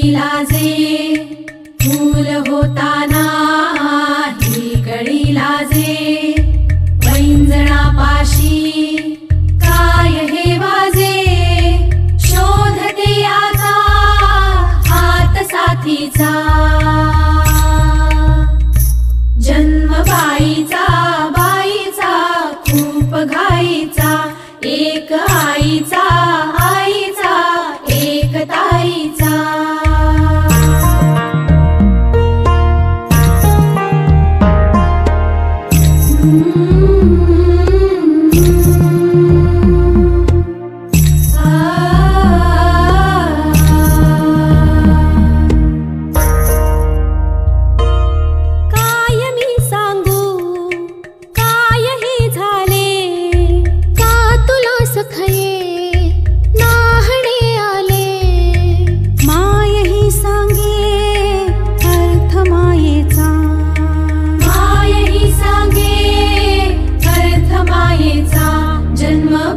कळी लाजे फूल होताना ही कळी लाजे पैंजणापाशी काय हे वाजे शोधते आता हात साथीचा जन्म बाईचा बाईचा खूप घाईचा एक आईचा आईचा एक ताईचा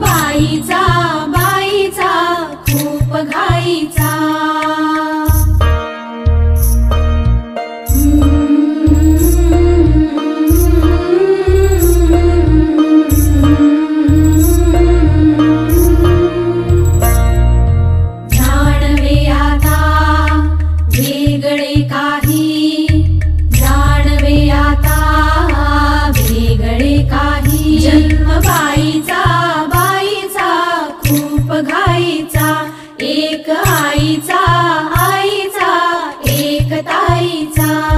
बाईचा बाईचा खूप घाईचा जाणवे आता वेगळे काही जाणवे आता वेगळे काही जन्म बाईचा घाईचा एक आईचा आईचा एक ताईचा